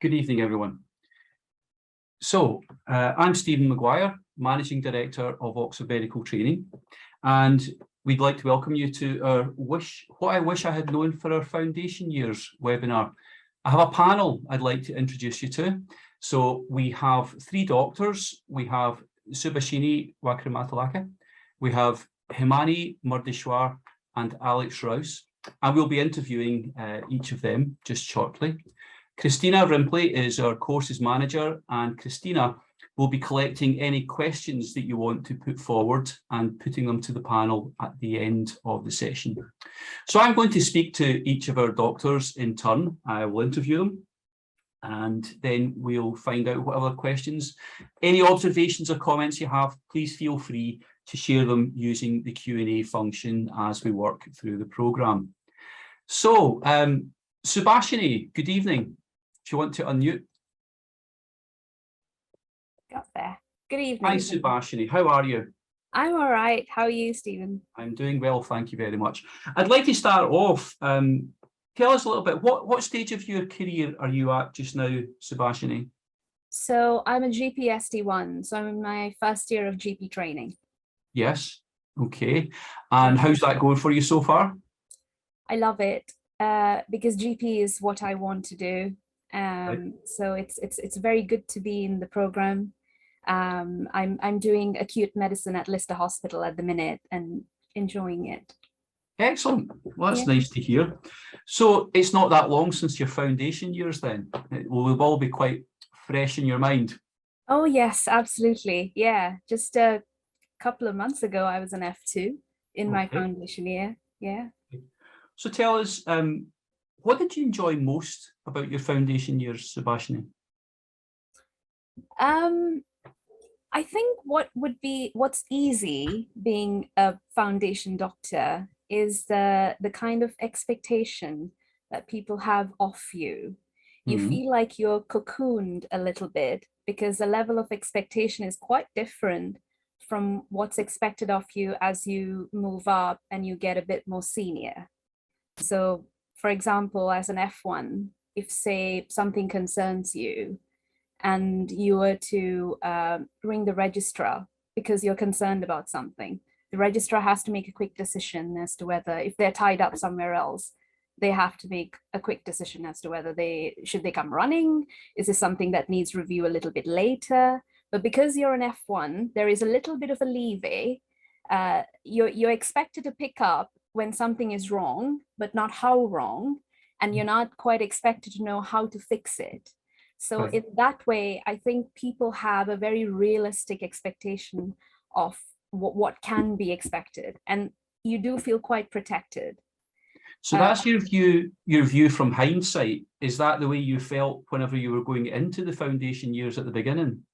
Good evening, everyone. I'm Stephen McGuire, Managing Director of Oxford Medical Training, and we'd like to welcome you to our What I Wish I Had Known for Our Foundation Years webinar. I have a panel I'd like to introduce you to. So we have three doctors. We have Subashini Wickramathilake, we have Himani Murdeshwar and Alex Rouse, and we'll be interviewing each of them just shortly. Christina Rimpley is our courses manager, and Christina will be collecting any questions that you want to put forward and putting them to the panel at the end of the session. So I'm going to speak to each of our doctors in turn. I will interview them, and then we'll find out what other questions. Any observations or comments you have, please feel free to share them using the Q&A function as we work through the programme. So, Subashini, good evening. Do you want to unmute? Got there. Good evening. Hi, Subashini. How are you? I'm all right. How are you, Stephen? I'm doing well, thank you very much. I'd like to start off. Tell us a little bit, what stage of your career are you at just now, Subashini? So I'm a GP SD1, so I'm in my first year of GP training. Yes, okay. And how's that going for you so far? I love it because GP is what I want to do. Right. So it's very good to be in the program. I'm doing acute medicine at Lister Hospital at the minute and enjoying it. Excellent. Well, that's Yeah. nice to hear. So it's not that long since your foundation years then? It will all be quite fresh in your mind. Oh yes, absolutely. Yeah, just a couple of months ago I was an F2 in my Okay. foundation year. Yeah. So tell us, what did you enjoy most about your foundation years, Subashini? I think what's easy being a foundation doctor is the kind of expectation that people have of you. You feel like you're cocooned a little bit because the level of expectation is quite different from what's expected of you as you move up and you get a bit more senior. So, for example, as an F1, if say something concerns you and you were to ring the registrar because you're concerned about something, the registrar has to make a quick decision as to whether, if they're tied up somewhere else, they have to make a quick decision as to whether should they come running. Is this something that needs review a little bit later? But because you're an F1, there is a little bit of a leeway. You're expected to pick up when something is wrong, but not how wrong, and you're not quite expected to know how to fix it. So Right. in that way, I think people have a very realistic expectation of what can be expected, and you do feel quite protected. So that's your view from hindsight. Is that the way you felt whenever you were going into the foundation years at the beginning?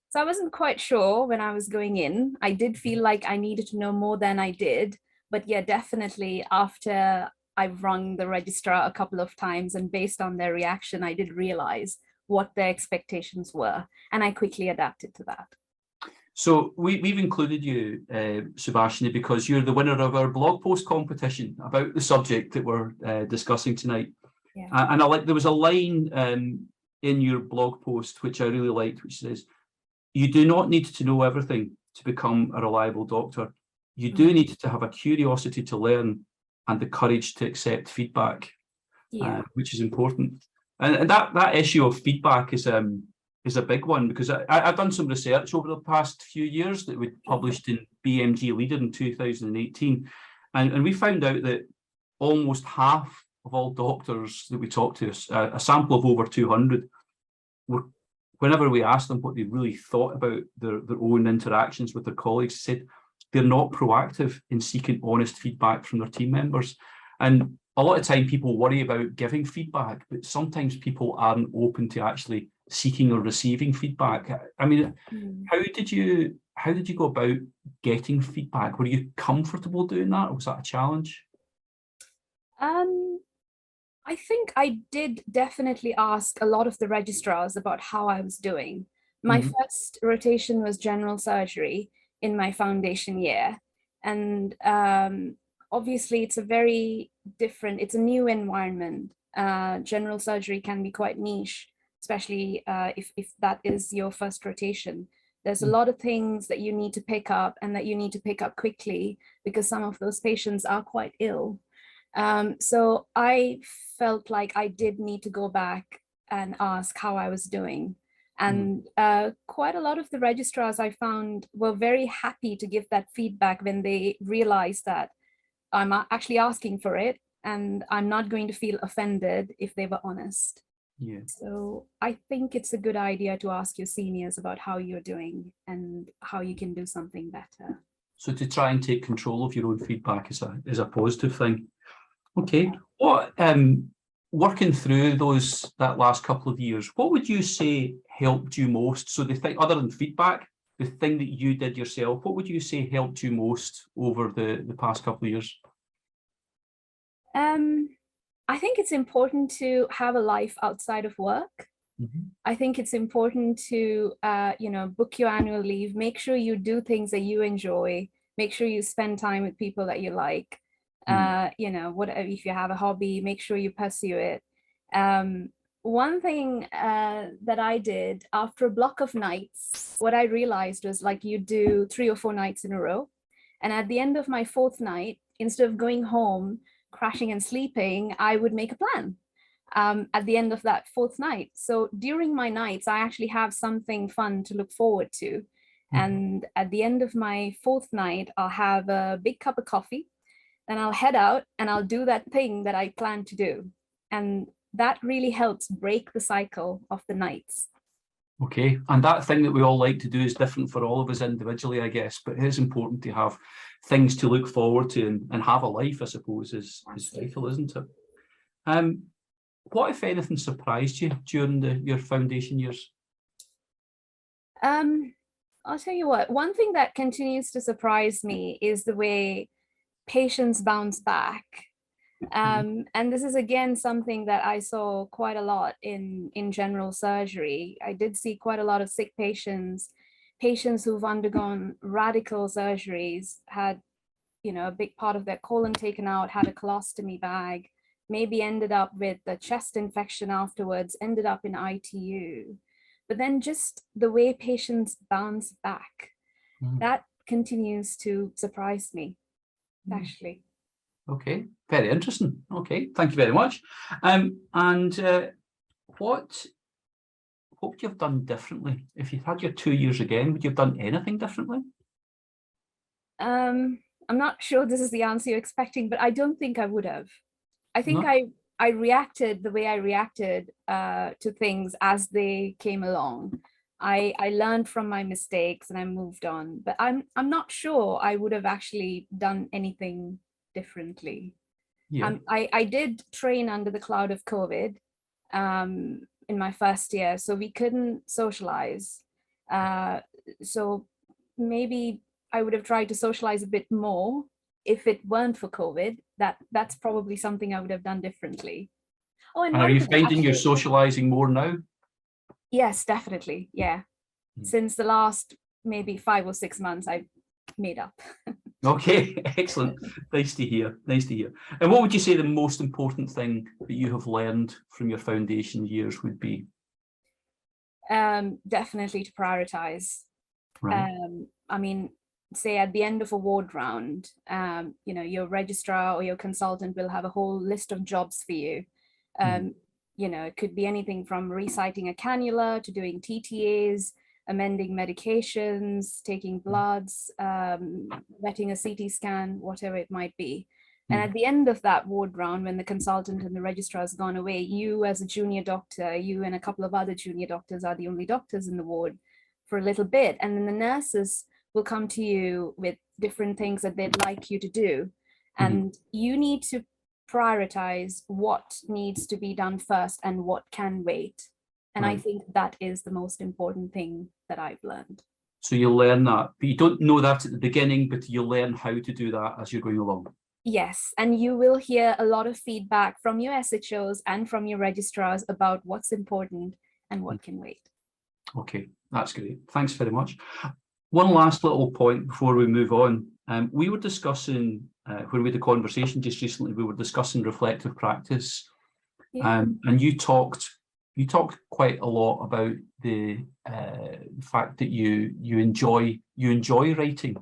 So I wasn't quite sure when I was going in. I did feel like I needed to know more than I did. But yeah, definitely after I've rung the registrar a couple of times and based on their reaction, I did realize what their expectations were. And I quickly adapted to that. So we've included you, Subashini, because you're the winner of our blog post competition about the subject that we're discussing tonight. Yeah. And there was a line in your blog post which I really liked, which says, "You do not need to know everything to become a reliable doctor. You do need to have a curiosity to learn and the courage to accept feedback," which is important. And that issue of feedback is a big one, because I've done some research over the past few years that we published in BMG Leader in 2018, and we found out that almost half of all doctors that we talked to, a sample of over 200, whenever we asked them what they really thought about their own interactions with their colleagues, said they're not proactive in seeking honest feedback from their team members. And a lot of time people worry about giving feedback, but sometimes people aren't open to actually seeking or receiving feedback. I mean, how did you go about getting feedback? Were you comfortable doing that, or was that a challenge? I think I did definitely ask a lot of the registrars about how I was doing. My first rotation was general surgery in my foundation year. And obviously it's a very different, it's a new environment. General surgery can be quite niche especially if that is your first rotation. There's a lot of things that you need to pick up and that you need to pick up quickly because some of those patients are quite ill. So I felt like I did need to go back and ask how I was doing. And quite a lot of the registrars I found were very happy to give that feedback when they realized that I'm actually asking for it and I'm not going to feel offended if they were honest. Yeah. So I think it's a good idea to ask your seniors about how you're doing and how you can do something better. So to try and take control of your own feedback is a positive thing. Okay. What working through that last couple of years, what would you say helped you most? So the thing, other than feedback, the thing that you did yourself, what would you say helped you most over the past couple of years? I think it's important to have a life outside of work. I think it's important to, book your annual leave, make sure you do things that you enjoy, make sure you spend time with people that you like. Whatever, if you have a hobby, make sure you pursue it. One thing that I did after a block of nights, what I realized was like you do 3 or 4 nights in a row. And at the end of my 4th night, instead of going home, crashing and sleeping, I would make a plan at the end of that 4th night. So during my nights, I actually have something fun to look forward to. And at the end of my 4th night, I'll have a big cup of coffee. Then I'll head out and I'll do that thing that I plan to do. And that really helps break the cycle of the nights. Okay, and that thing that we all like to do is different for all of us individually, I guess, but it is important to have things to look forward to and have a life, I suppose, is vital, isn't it? What, if anything, surprised you during your foundation years? I'll tell you what, one thing that continues to surprise me is the way patients bounce back. And this is again something that I saw quite a lot in general surgery. I did see quite a lot of sick patients who've undergone radical surgeries, had a big part of their colon taken out, had a colostomy bag, maybe ended up with a chest infection afterwards, ended up in ITU. But then just the way patients bounce back, that continues to surprise me, actually. Okay, very interesting. Okay, thank you very much. What would you have done differently if you had your 2 years again? Would you have done anything differently? I'm not sure this is the answer you're expecting, but I don't think I would have. I think No? I reacted the way I reacted to things as they came along. I learned from my mistakes and I moved on, but I'm not sure I would have actually done anything differently. Yeah. I did train under the cloud of COVID in my first year, so we couldn't socialize. So maybe I would have tried to socialize a bit more if it weren't for COVID. That's probably something I would have done differently. Oh, and Are you finding you're socializing more now? Yes, definitely. Yeah. Since the last maybe 5 or 6 months, I've made up. Okay, excellent. Nice to hear. Nice to hear. And what would you say the most important thing that you have learned from your foundation years would be? Definitely to prioritize. Right. I mean, say at the end of a ward round, your registrar or your consultant will have a whole list of jobs for you. It could be anything from reciting a cannula to doing TTAs, amending medications, taking bloods, vetting a CT scan, whatever it might be. And at the end of that ward round, when the consultant and the registrar has gone away, you as a junior doctor, you and a couple of other junior doctors are the only doctors in the ward for a little bit. And then the nurses will come to you with different things that they'd like you to do. And you need to prioritize what needs to be done first and what can wait. And I think that is the most important thing that I've learned. So you learn that, but you don't know that at the beginning, but you learn how to do that as you're going along. Yes, and you will hear a lot of feedback from your SHOs and from your registrars about what's important and what can wait. Okay, that's great. Thanks very much. One last little point before we move on. We were discussing, when we had a conversation just recently, we were discussing reflective practice. And you talked you talked quite a lot about the fact that you enjoy writing,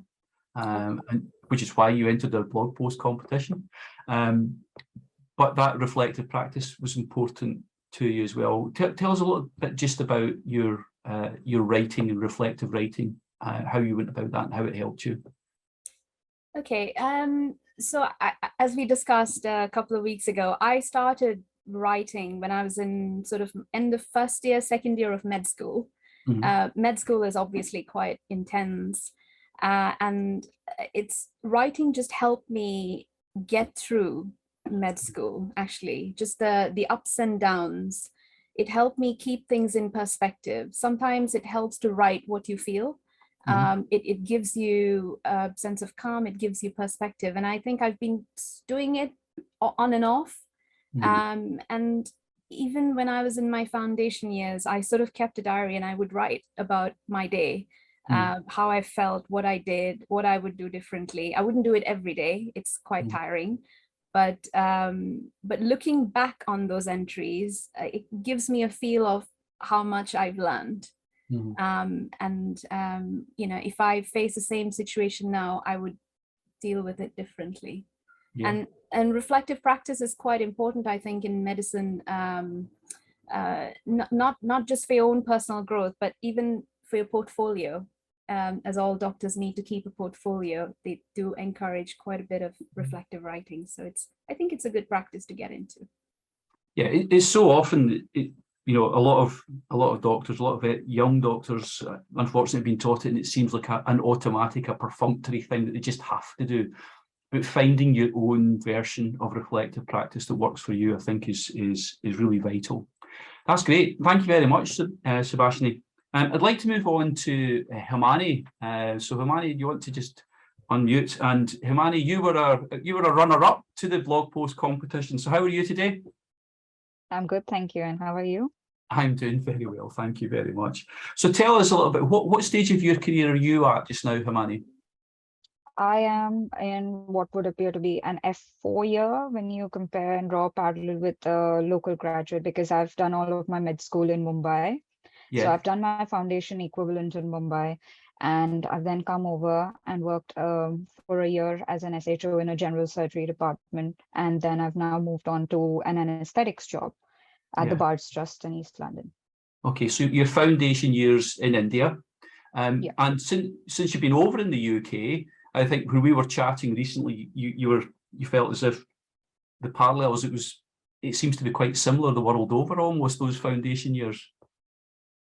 and which is why you entered the blog post competition. But that reflective practice was important to you as well. Tell us a little bit just about your writing and reflective writing, how you went about that and how it helped you. Okay, so as we discussed a couple of weeks ago, I started writing when I was in sort of end of first year, second year of med school. Med school is obviously quite intense, and writing just helped me get through med school. Actually, just the ups and downs. It helped me keep things in perspective. Sometimes it helps to write what you feel. It gives you a sense of calm, it gives you perspective. And I think I've been doing it on and off. And even when I was in my foundation years, I sort of kept a diary and I would write about my day, how I felt, what I did, what I would do differently. I wouldn't do it every day. It's quite tiring. But looking back on those entries, it gives me a feel of how much I've learned. You know, if I face the same situation now, I would deal with it differently. And reflective practice is quite important, I think, in medicine, not just for your own personal growth, but even for your portfolio. As all doctors need to keep a portfolio, they do encourage quite a bit of reflective writing. So I think it's a good practice to get into. Yeah, it's so often you know, a lot of doctors, a lot of young doctors, unfortunately, being taught it, and it seems like an automatic, a perfunctory thing that they just have to do. But finding your own version of reflective practice that works for you, I think, is really vital. That's great. Thank you very much, Subashini. I'd like to move on to Himani. So Himani, do you want to just unmute? And Himani, you were a runner-up to the blog post competition. So how are you today? I'm good, thank you. And how are you? I'm doing very well, thank you very much. So tell us a little bit, what stage of your career are you at just now, Himani? I am in what would appear to be an F4 year when you compare and draw a parallel with a local graduate, because I've done all of my med school in Mumbai. So I've done my foundation equivalent in Mumbai, and I've then come over and worked for a year as an SHO in a general surgery department. And then I've now moved on to an anesthetics job at the Barts Trust in East London. Okay, so your foundation years in India. And since you've been over in the UK, I think when we were chatting recently, you felt as if the parallels, it seems to be quite similar the world over almost, those foundation years.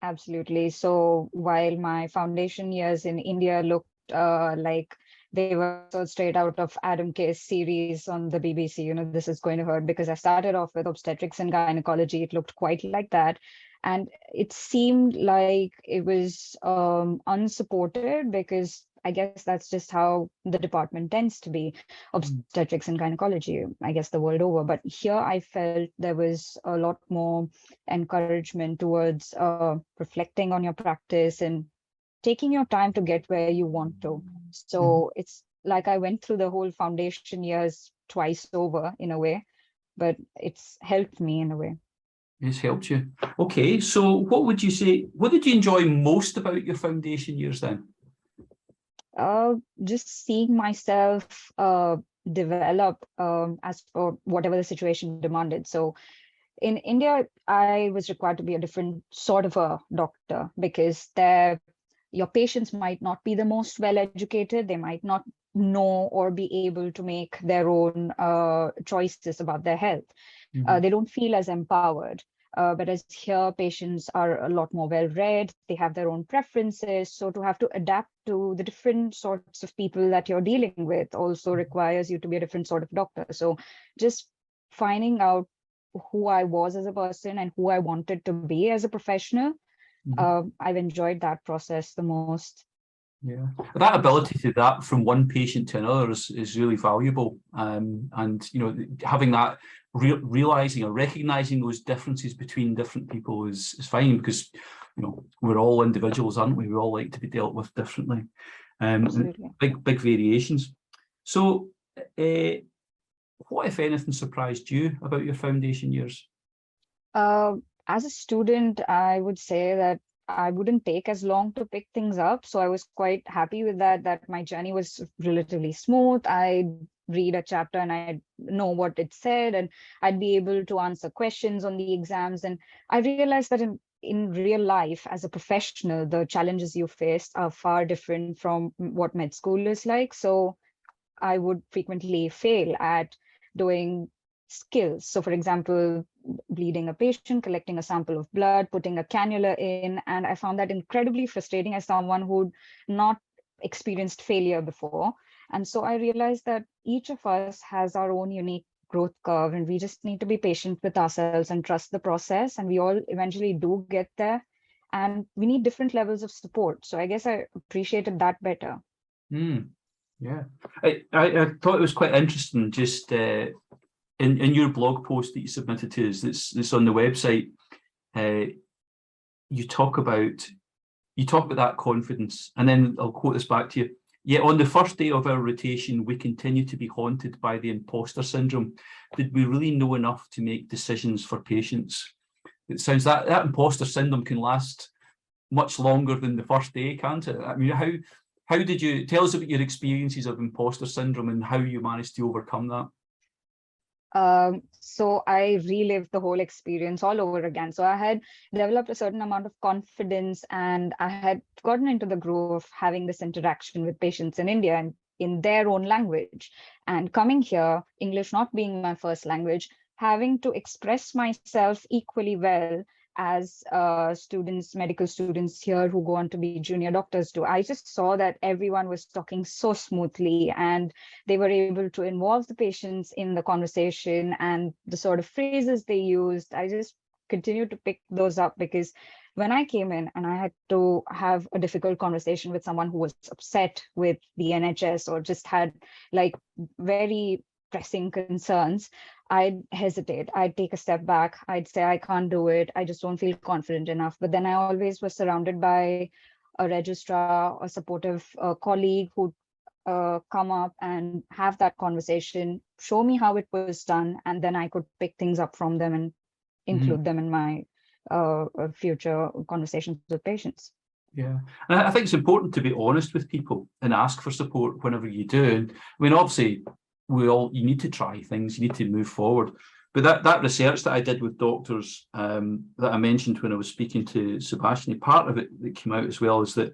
Absolutely. So while my foundation years in India looked like they were so straight out of Adam Case series on the BBC, you know, this is going to hurt, because I started off with obstetrics and gynecology. It looked quite like that. And it seemed like it was unsupported, because I guess that's just how the department tends to be, obstetrics and gynecology, I guess the world over. But here I felt there was a lot more encouragement towards reflecting on your practice and taking your time to get where you want to. So it's like I went through the whole foundation years twice over in a way, but it's helped me in a way. It's helped you. Okay, so what would you say, what did you enjoy most about your foundation years then? Just seeing myself develop as for whatever the situation demanded. So in India, I was required to be a different sort of a doctor, because your patients might not be the most well-educated. They might not know or be able to make their own choices about their health. They don't feel as empowered. But as here, patients are a lot more well-read. They have their own preferences. So to have to adapt to the different sorts of people that you're dealing with also requires you to be a different sort of doctor. So just finding out who I was as a person and who I wanted to be as a professional, I've enjoyed that process the most. Yeah, that ability to adapt from one patient to another is really valuable. And you know, having that realizing or recognizing those differences between different people is fine, because you know, we're all individuals, aren't we? We all like to be dealt with differently. Big variations. So what, if anything, surprised you about your foundation years? as a student, I would say that I wouldn't take as long to pick things up. So I was quite happy with that my journey was relatively smooth. I read a chapter and I know what it said, and I'd be able to answer questions on the exams. And I realized that in real life, as a professional, the challenges you face are far different from what med school is like. So I would frequently fail at doing skills. So, for example, bleeding a patient, collecting a sample of blood, putting a cannula in. And I found that incredibly frustrating as someone who'd not experienced failure before. And so I realized that each of us has our own unique growth curve, and we just need to be patient with ourselves and trust the process. And we all eventually do get there. And we need different levels of support. So I guess I appreciated that better. Yeah, I thought it was quite interesting. Just in your blog post that you submitted to us, that's on the website, you talk about that confidence, and then I'll quote this back to you. Yet on the first day of our rotation, we continue to be haunted by the imposter syndrome. Did we really know enough to make decisions for patients? It sounds that imposter syndrome can last much longer than the first day, can't it? I mean, how did you tell us about your experiences of imposter syndrome and how you managed to overcome that? So I relived the whole experience all over again. So I had developed a certain amount of confidence, and I had gotten into the groove of having this interaction with patients in India and in their own language. And coming here, English not being my first language, having to express myself equally well as medical students here who go on to be junior doctors do. I just saw that everyone was talking so smoothly, and they were able to involve the patients in the conversation, and the sort of phrases they used. I just continued to pick those up, because when I came in and I had to have a difficult conversation with someone who was upset with the NHS or just had like very pressing concerns, I'd hesitate. I'd take a step back. I'd say, I can't do it. I just don't feel confident enough. But then I always was surrounded by a registrar, a supportive colleague who'd come up and have that conversation, show me how it was done, and then I could pick things up from them and include them in my future conversations with patients. Yeah, and I think it's important to be honest with people and ask for support whenever you do. And I mean, obviously, you need to try things, you need to move forward. But that research that I did with doctors that I mentioned when I was speaking to Subashini, part of it that came out as well is that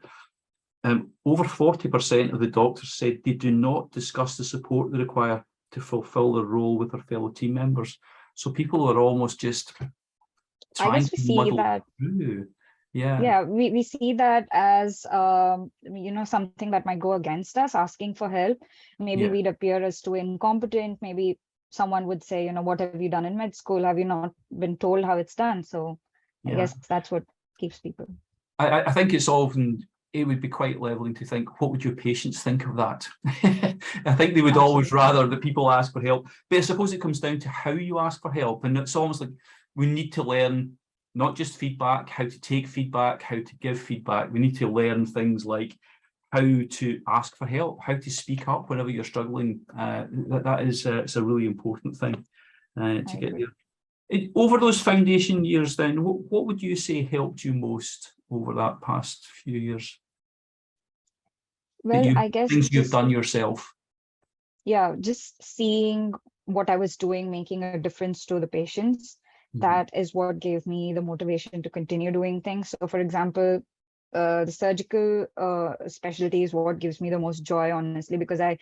over 40% of the doctors said they do not discuss the support they require to fulfill their role with their fellow team members. So people are almost just trying I guess we to see muddle that through. Yeah, we see that as something that might go against us, asking for help. Maybe we'd appear as too incompetent. Maybe someone would say, what have you done in med school? Have you not been told how it's done? So I guess that's what keeps people. I think it would be quite leveling to think, what would your patients think of that? I think they would always rather that people ask for help. But I suppose it comes down to how you ask for help. And it's almost like we need to learn not just feedback, how to take feedback, how to give feedback. We need to learn things like how to ask for help, how to speak up whenever you're struggling. That is it's a really important thing to get there. Over those foundation years then, what would you say helped you most over that past few years? Well, I guess things you've done yourself. Yeah, just seeing what I was doing, making a difference to the patients. That is what gave me the motivation to continue doing things. So, for example, the surgical specialty is what gives me the most joy, honestly, because I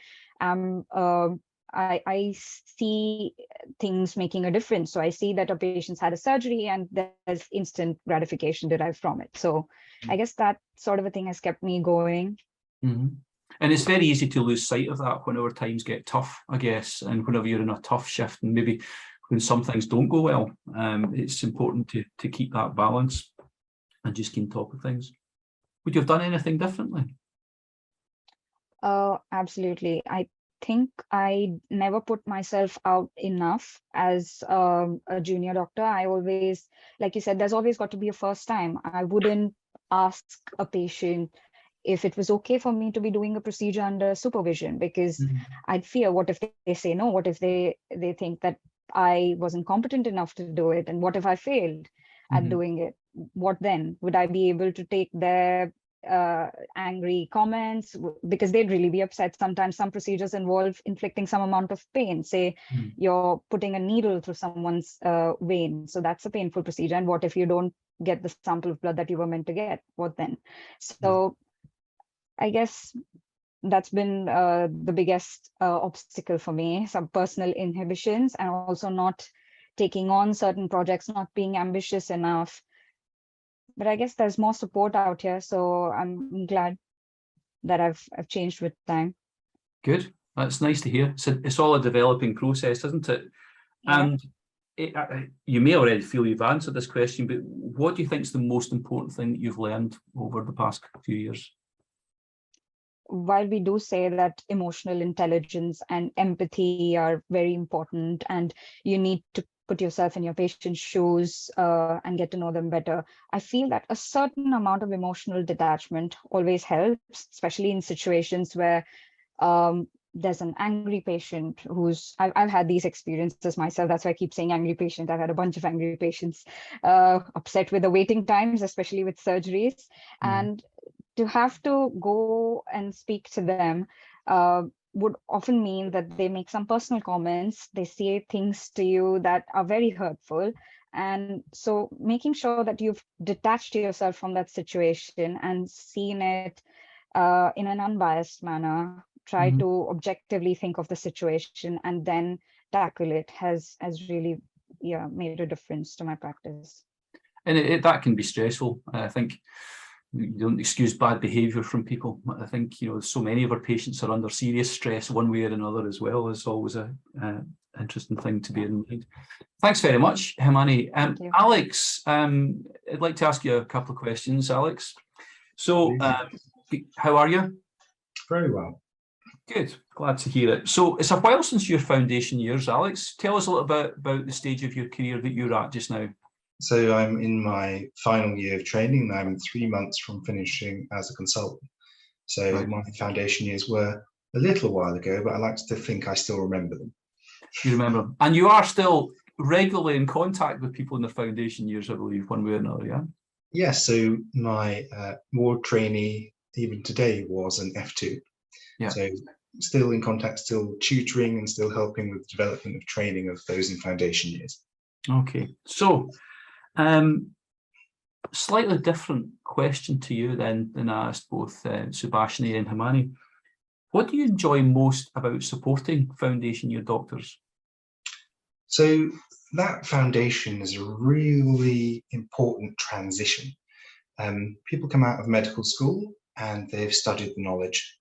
see things making a difference. So I see that a patient's had a surgery and there's instant gratification derived from it. So I guess that sort of a thing has kept me going. And it's very easy to lose sight of that whenever times get tough, I guess, and whenever you're in a tough shift, and maybe when some things don't go well. It's important to keep that balance and just keep on top of things. Would you have done anything differently? Absolutely. I think I never put myself out enough as a junior doctor. I always, like you said, there's always got to be a first time. I wouldn't ask a patient if it was okay for me to be doing a procedure under supervision, because I'd fear, what if they say no? What if they think that I wasn't competent enough to do it? And what if I failed? at doing it, what then? Would I be able to take their angry comments? Because they'd really be upset. Sometimes some procedures involve inflicting some amount of pain. Say you're putting a needle through someone's vein, so that's a painful procedure. And what if you don't get the sample of blood that you were meant to get? What then? So I guess that's been the biggest obstacle for me, some personal inhibitions, and also not taking on certain projects, not being ambitious enough. But I guess there's more support out here, so I'm glad that I've changed with time. Good. That's nice to hear. It's all a developing process, isn't it? Yeah. And you may already feel you've answered this question, but what do you think is the most important thing that you've learned over the past few years? While we do say that emotional intelligence and empathy are very important, and you need to put yourself in your patient's shoes and get to know them better, I feel that a certain amount of emotional detachment always helps, especially in situations where there's an angry patient who's, I've had these experiences myself. That's why I keep saying angry patient. I've had a bunch of angry patients upset with the waiting times, especially with surgeries. And to have to go and speak to them would often mean that they make some personal comments. They say things to you that are very hurtful. And so making sure that you've detached yourself from that situation and seen it in an unbiased manner, try to objectively think of the situation and then tackle it has really made a difference to my practice. And that can be stressful. I think you don't excuse bad behaviour from people. I think, so many of our patients are under serious stress one way or another as well. It's always a interesting thing to be in mind. Thanks very much, Himani. Alex, I'd like to ask you a couple of questions, Alex. So how are you? Very well. Good, glad to hear it. So it's a while since your foundation years, Alex. Tell us a little bit about the stage of your career that you're at just now. So I'm in my final year of training. I'm 3 months from finishing as a consultant. So my foundation years were a little while ago, but I like to think I still remember them. You remember them. And you are still regularly in contact with people in the foundation years, I believe, one way or another, yeah? Yes, so my ward trainee, even today, was an F2. Yeah. So still in contact, still tutoring and still helping with the development of training of those in foundation years. Okay, so slightly different question to you then than I asked both Subashini and Himani. What do you enjoy most about supporting foundation year doctors? So that foundation is a really important transition. People come out of medical school and they've studied the knowledge.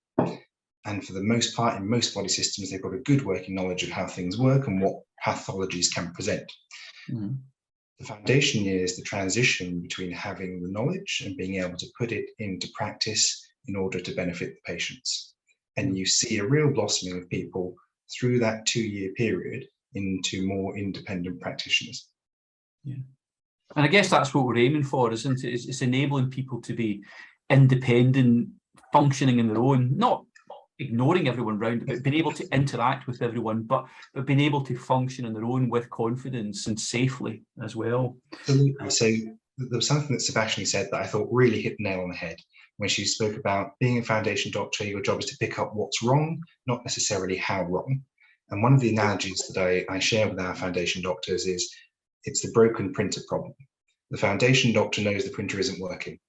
And for the most part, in most body systems, they've got a good working knowledge of how things work and what pathologies can present. The foundation year is the transition between having the knowledge and being able to put it into practice in order to benefit the patients. And you see a real blossoming of people through that 2-year period into more independent practitioners. Yeah. And I guess that's what we're aiming for, isn't it? It's enabling people to be independent, functioning in their own, not ignoring everyone around, but being able to interact with everyone, but being able to function on their own with confidence and safely as well. Absolutely. So there was something that Subashini said that I thought really hit the nail on the head when she spoke about being a foundation doctor. Your job is to pick up what's wrong, not necessarily how wrong. And one of the analogies that I share with our foundation doctors is it's the broken printer problem. The foundation doctor knows the printer isn't working.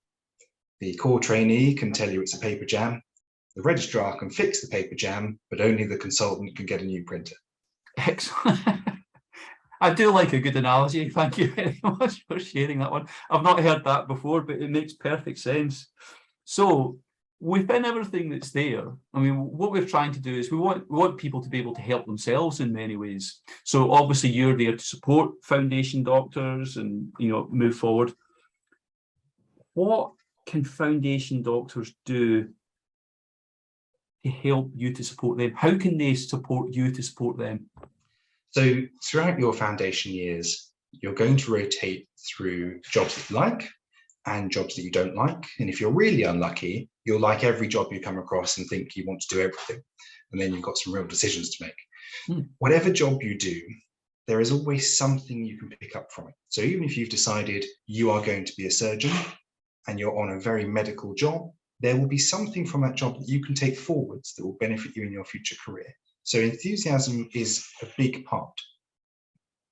The core trainee can tell you it's a paper jam. The registrar can fix the paper jam, but only the consultant can get a new printer. Excellent. I do like a good analogy. Thank you very much for sharing that one. I've not heard that before, but it makes perfect sense. So within everything that's there, I mean, what we're trying to do is we want people to be able to help themselves in many ways. So obviously you're there to support foundation doctors and, move forward. What can foundation doctors do to help you to support them? How can they support you to support them? So throughout your foundation years, you're going to rotate through jobs that you like and jobs that you don't like. And if you're really unlucky, you'll like every job you come across and think you want to do everything. And then you've got some real decisions to make. Whatever job you do, there is always something you can pick up from it. So even if you've decided you are going to be a surgeon and you're on a very medical job, there will be something from that job that you can take forwards that will benefit you in your future career. So enthusiasm is a big part.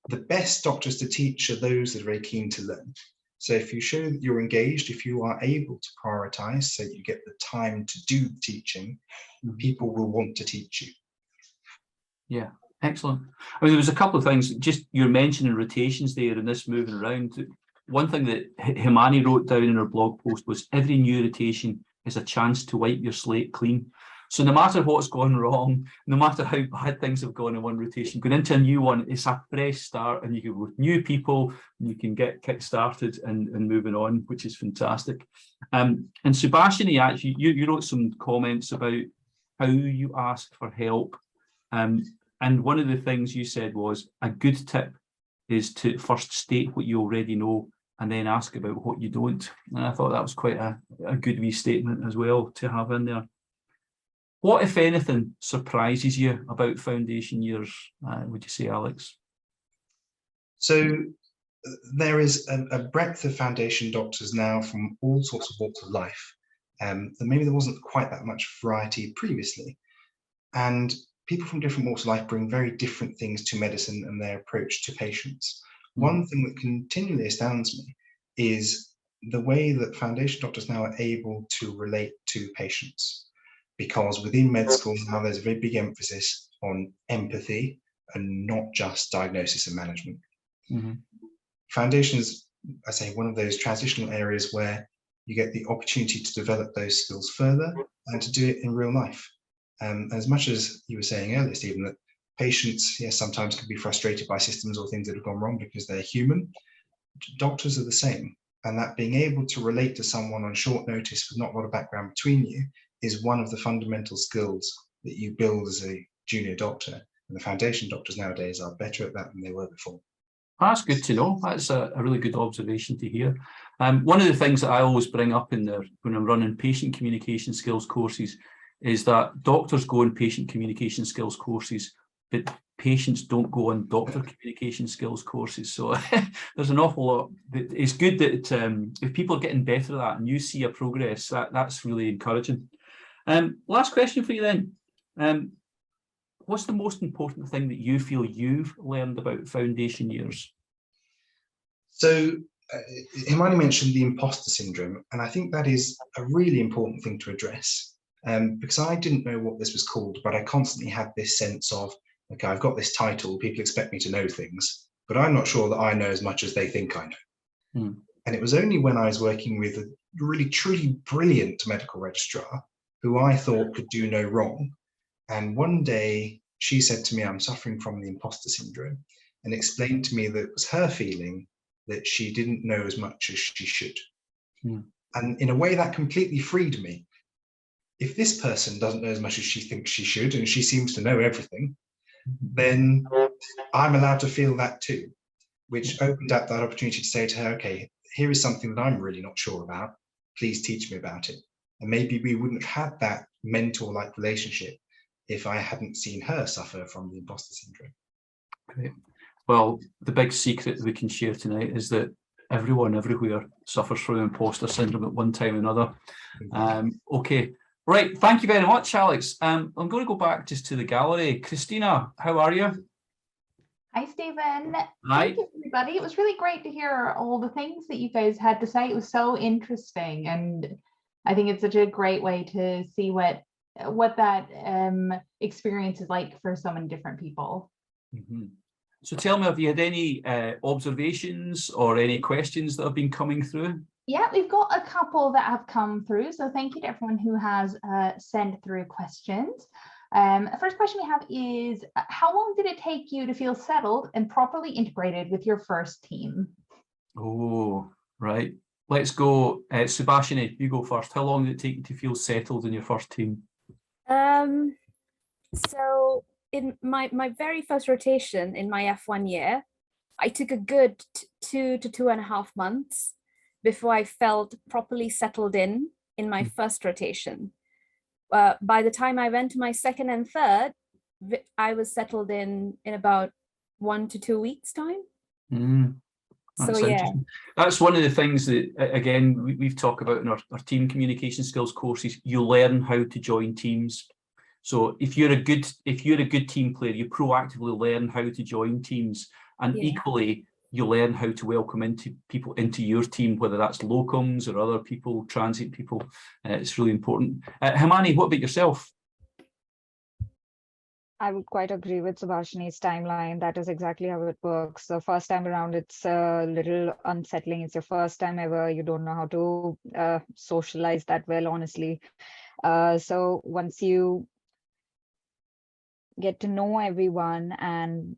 The best doctors to teach are those that are very keen to learn. So if you show that you're engaged, if you are able to prioritize so you get the time to do the teaching, people will want to teach you. Yeah, excellent. I mean, there was a couple of things, just you're mentioning rotations there and this moving around. One thing that Himani wrote down in her blog post was every new rotation is a chance to wipe your slate clean. So no matter what's gone wrong, no matter how bad things have gone in one rotation, going into a new one, it's a fresh start and you can with new people and you can get kick-started and moving on, which is fantastic. And Subashini, actually, you wrote some comments about how you ask for help. And one of the things you said was a good tip is to first state what you already know and then ask about what you don't. And I thought that was quite a good wee statement as well to have in there. What, if anything, surprises you about foundation years, would you say, Alex? So there is a breadth of foundation doctors now from all sorts of walks of life. Maybe there wasn't quite that much variety previously. And people from different walks of life bring very different things to medicine and their approach to patients. One thing that continually astounds me is the way that foundation doctors now are able to relate to patients. Because within med school now there's a very big emphasis on empathy and not just diagnosis and management. Foundation is, I say, one of those transitional areas where you get the opportunity to develop those skills further and to do it in real life. As much as you were saying earlier, Stephen, that patients, yes, sometimes can be frustrated by systems or things that have gone wrong because they're human, doctors are the same. And that being able to relate to someone on short notice with not a lot of background between you is one of the fundamental skills that you build as a junior doctor. And the foundation doctors nowadays are better at that than they were before. That's good to know. That's a really good observation to hear. One of the things that I always bring up in there when I'm running patient communication skills courses is that doctors go on patient communication skills courses, but patients don't go on doctor communication skills courses. So there's an awful lot. It's good that if people are getting better at that and you see a progress, that's really encouraging. Last question for you then. What's the most important thing that you feel you've learned about foundation years? So Himani mentioned the imposter syndrome, and I think that is a really important thing to address. Because I didn't know what this was called, but I constantly had this sense of, okay, I've got this title, people expect me to know things, but I'm not sure that I know as much as they think I know. And it was only when I was working with a really truly brilliant medical registrar who I thought could do no wrong. And one day she said to me, I'm suffering from the imposter syndrome, and explained to me that it was her feeling that she didn't know as much as she should. And in a way that completely freed me. If this person doesn't know as much as she thinks she should, and she seems to know everything, then I'm allowed to feel that too, which opened up that opportunity to say to her, okay, here is something that I'm really not sure about. Please teach me about it. And maybe we wouldn't have had that mentor-like relationship if I hadn't seen her suffer from the imposter syndrome. Great. Well, the big secret we can share tonight is that everyone everywhere suffers from imposter syndrome at one time or another. Okay. Right, thank you very much, Alex. I'm going to go back just to the gallery. Christina, how are you? Hi, Stephen. Hi. Thank you, everybody. It was really great to hear all the things that you guys had to say. It was so interesting, and I think it's such a great way to see what that experience is like for so many different people. So tell me, have you had any observations or any questions that have been coming through? Yeah, we've got a couple that have come through. So thank you to everyone who has sent through questions. The first question we have is, how long did it take you to feel settled and properly integrated with your first team? Oh, right. Let's go. Subashini, you go first. How long did it take you to feel settled in your first team? So in my very first rotation in my F1 year, I took a good 2 to 2.5 months before I felt properly settled in my first rotation. By the time I went to my second and third, I was settled in about 1 to 2 weeks time. That's So yeah, interesting. That's one of the things that, again, we've talked about in our team communication skills courses. You learn how to join teams. So if you're a good team player, you proactively learn how to join teams, and equally you learn how to welcome people into your team, whether that's locums or other people, transient people. It's really important. Himani, what about yourself? I would quite agree with Subashini's timeline. That is exactly how it works. The first time around, it's a little unsettling. It's your first time ever. You don't know how to socialize that well, honestly. So once you get to know everyone and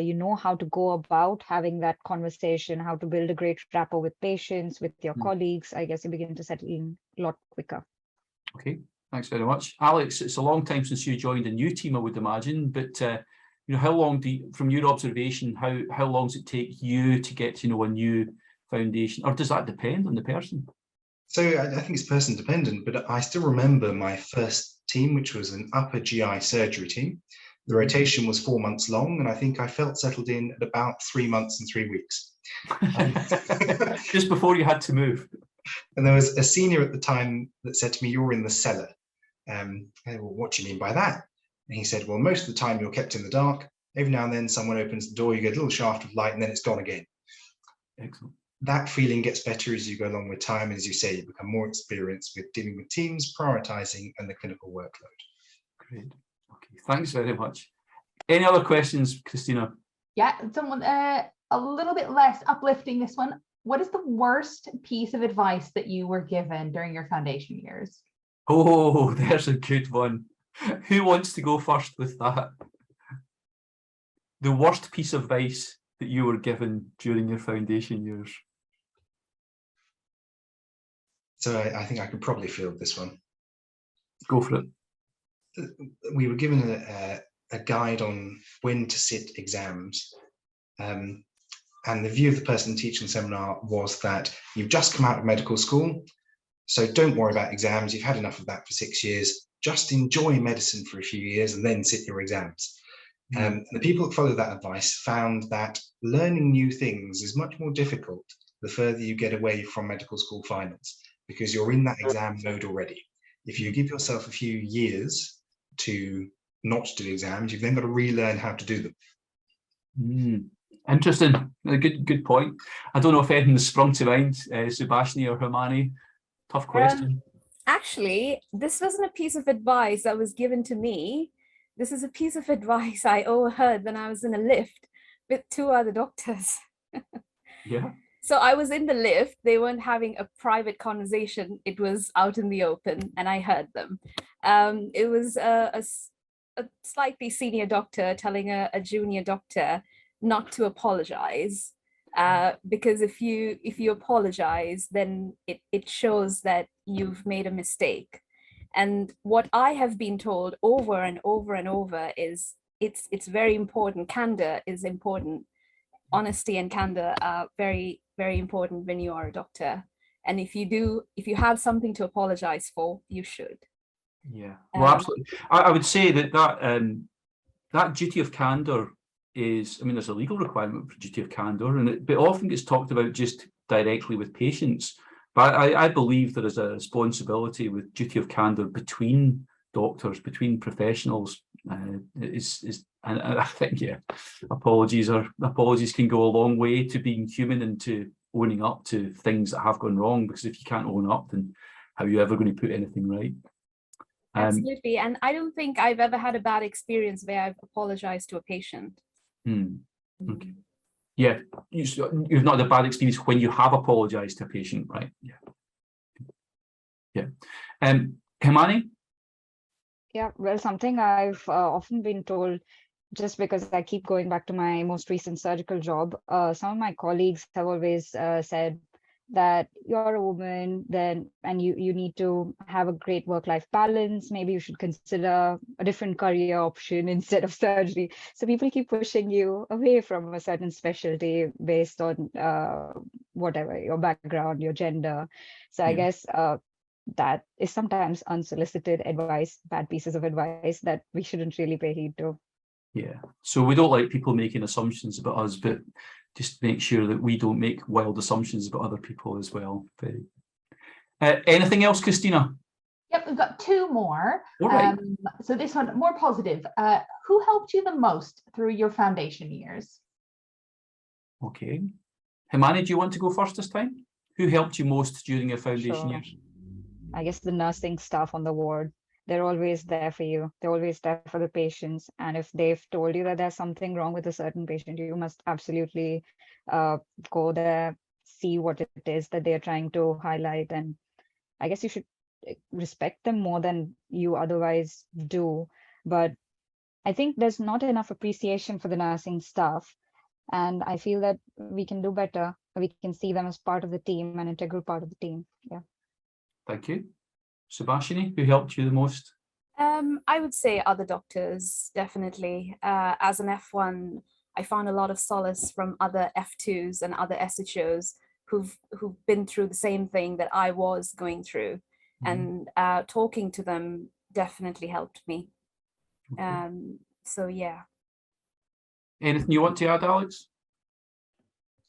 you know how to go about having that conversation, how to build a great rapport with patients, with your colleagues, I guess you begin to settle in a lot quicker. Okay, thanks very much. Alex, it's a long time since you joined a new team, I would imagine, but how long from your observation, how long does it take you to get to know a new foundation, or does that depend on the person? So I think it's person dependent, but I still remember my first team, which was an upper GI surgery team. The rotation was 4 months long, and I think I felt settled in at about 3 months and 3 weeks. Just before you had to move. And there was a senior at the time that said to me, "You're in the cellar." I said, "Well, what do you mean by that?" And he said, "Well, most of the time you're kept in the dark. Every now and then someone opens the door, you get a little shaft of light, and then it's gone again." Excellent. That feeling gets better as you go along with time. As you say, you become more experienced with dealing with teams, prioritizing, and the clinical workload. Great. Okay, thanks very much. Any other questions, Christina? Yeah, someone a little bit less uplifting this one. What is the worst piece of advice that you were given during your foundation years? Oh, there's a good one. Who wants to go first with that? The worst piece of advice that you were given during your foundation years? So I think I could probably field this one. Go for it. We were given a guide on when to sit exams. And the view of the person teaching the seminar was that you've just come out of medical school, so don't worry about exams. You've had enough of that for 6 years. Just enjoy medicine for a few years and then sit your exams. The people that followed that advice found that learning new things is much more difficult the further you get away from medical school finals, because you're in that exam mode already. If you give yourself a few years to not do exams, you've then got to relearn how to do them. Interesting. A good point. I don't know if anything has sprung to mind, Subashini or Himani. Tough question. Actually, this wasn't a piece of advice that was given to me. This is a piece of advice I overheard when I was in a lift with 2 other doctors. Yeah. So I was in the lift. They weren't having a private conversation. It was out in the open, and I heard them. It was a slightly senior doctor telling a junior doctor not to apologize, because if you apologize, then it shows that you've made a mistake. And what I have been told over and over and over is it's very important. Candor is important. Honesty and candor are very, very important when you are a doctor. And if you have something to apologize for, you should. Yeah, well, absolutely. I would say that duty of candor is, I mean, there's a legal requirement for duty of candor, and it often gets talked about just directly with patients. But I believe there is a responsibility with duty of candor between doctors, between professionals. And I think, yeah, apologies can go a long way to being human and to owning up to things that have gone wrong. Because if you can't own up, then how are you ever going to put anything right? Absolutely. And I don't think I've ever had a bad experience where I've apologized to a patient. Okay. Yeah, you've not had a bad experience when you have apologized to a patient, right? Yeah. Himani? Yeah, well, something I've often been told, just because I keep going back to my most recent surgical job, some of my colleagues have always said that you're a woman and you need to have a great work-life balance. Maybe you should consider a different career option instead of surgery. So people keep pushing you away from a certain specialty based on whatever, your background, your gender. So I guess that is sometimes unsolicited advice, bad pieces of advice that we shouldn't really pay heed to. Yeah, so we don't like people making assumptions about us, but just make sure that we don't make wild assumptions about other people as well. Very. Anything else, Christina? Yep, we've got two more. All right. So this one, more positive. Who helped you the most through your foundation years? Okay. Himani, do you want to go first this time? Who helped you most during your foundation Sure. years? I guess the nursing staff on the ward, they're always there for you. They're always there for the patients. And if they've told you that there's something wrong with a certain patient, you must absolutely go there, see what it is that they're trying to highlight. And I guess you should respect them more than you otherwise do. But I think there's not enough appreciation for the nursing staff. And I feel that we can do better. We can see them as part of the team, an integral part of the team. Yeah. Thank you. Subashini, who helped you the most? I would say other doctors, definitely. As an F1, I found a lot of solace from other F2s and other SHOs who've been through the same thing that I was going through. And talking to them definitely helped me. Okay. So yeah. Anything you want to add, Alex?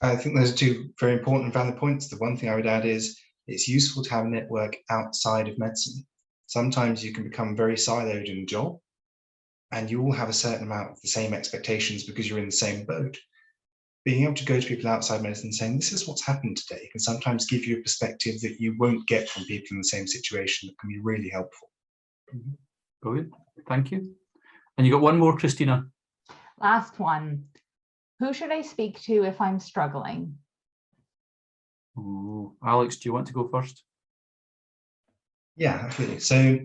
I think those are two very important and valid points. The one thing I would add is it's useful to have a network outside of medicine. Sometimes you can become very siloed in a job and you all have a certain amount of the same expectations because you're in the same boat. Being able to go to people outside medicine saying, this is what's happened today, can sometimes give you a perspective that you won't get from people in the same situation. That can be really helpful. Brilliant. Thank you. And you got one more, Christina. Last one. Who should I speak to if I'm struggling? Oh, Alex, do you want to go first? Yeah, absolutely. So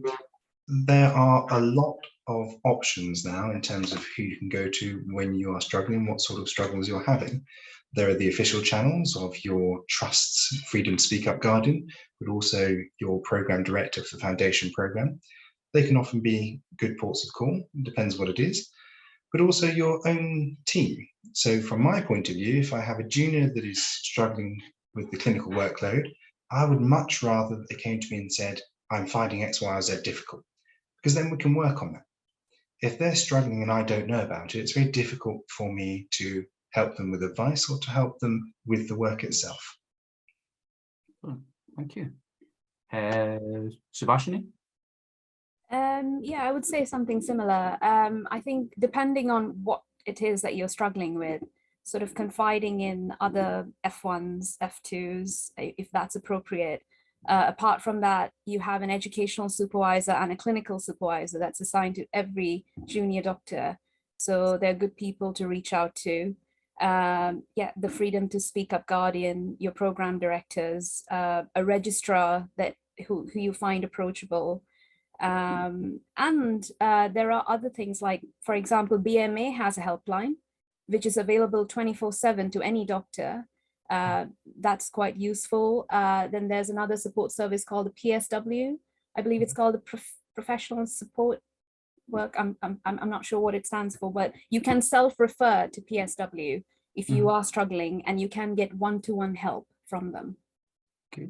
there are a lot of options now in terms of who you can go to when you are struggling, what sort of struggles you're having. There are the official channels of your trust's Freedom to Speak Up Guardian, but also your program director for the foundation program. They can often be good ports of call, it depends what it is, but also your own team. So from my point of view, if I have a junior that is struggling with the clinical workload, I would much rather that they came to me and said, I'm finding X, Y, or Z difficult, because then we can work on that. If they're struggling and I don't know about it, it's very difficult for me to help them with advice or to help them with the work itself. Thank you. Subashini? Yeah, I would say something similar. I think depending on what it is that you're struggling with, sort of confiding in other F1s, F2s, if that's appropriate. Apart from that, you have an educational supervisor and a clinical supervisor that's assigned to every junior doctor. So they're good people to reach out to. Yeah, the Freedom to Speak Up Guardian, your program directors, a registrar who you find approachable. And there are other things like, for example, BMA has a helpline, which is available 24/7 to any doctor. That's quite useful. Then there's another support service called the PSW. I believe it's called the Professional Support Work. I'm not sure what it stands for, but you can self-refer to PSW if you are struggling, and you can get one-to-one help from them. Okay,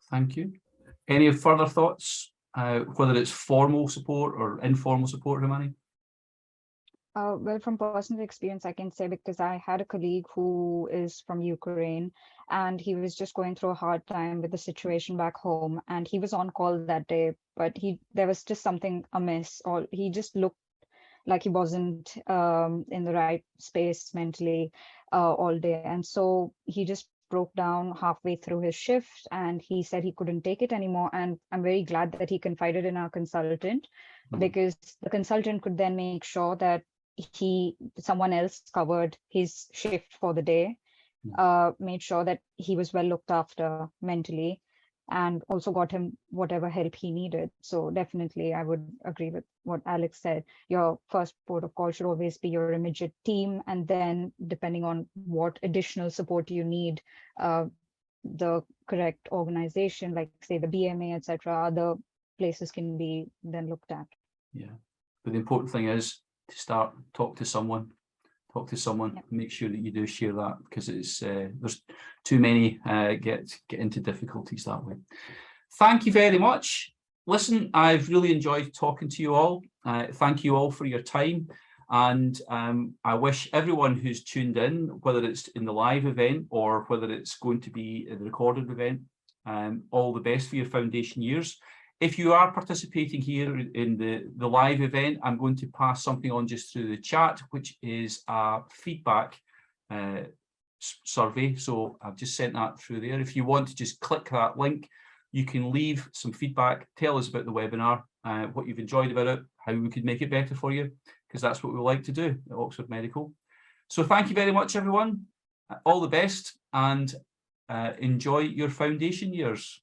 thank you. Any further thoughts, whether it's formal support or informal support, Himani? Well, from personal experience, I can say, because I had a colleague who is from Ukraine, and he was just going through a hard time with the situation back home, and he was on call that day, but there was just something amiss, or he just looked like he wasn't in the right space mentally all day. And so he just broke down halfway through his shift, and he said he couldn't take it anymore. And I'm very glad that he confided in our consultant, because the consultant could then make sure that someone else covered his shift for the day, made sure that he was well looked after mentally, and also got him whatever help he needed. So definitely I would agree with what Alex said. Your first port of call should always be your immediate team, and then depending on what additional support you need, the correct organization, like say the BMA, etc., other places can be then looked at. Yeah, but the important thing is to talk to someone, Yep. Make sure that you do share that, because it's there's too many get into difficulties that way. Thank you very much. Listen, I've really enjoyed talking to you all. Thank you all for your time. And I wish everyone who's tuned in, whether it's in the live event or whether it's going to be a recorded event, all the best for your foundation years. If you are participating here in the live event, I'm going to pass something on just through the chat, which is a feedback survey. So I've just sent that through there. If you want to just click that link, you can leave some feedback, tell us about the webinar, what you've enjoyed about it, how we could make it better for you, because that's what we like to do at Oxford Medical. So thank you very much, everyone. All the best, and enjoy your foundation years.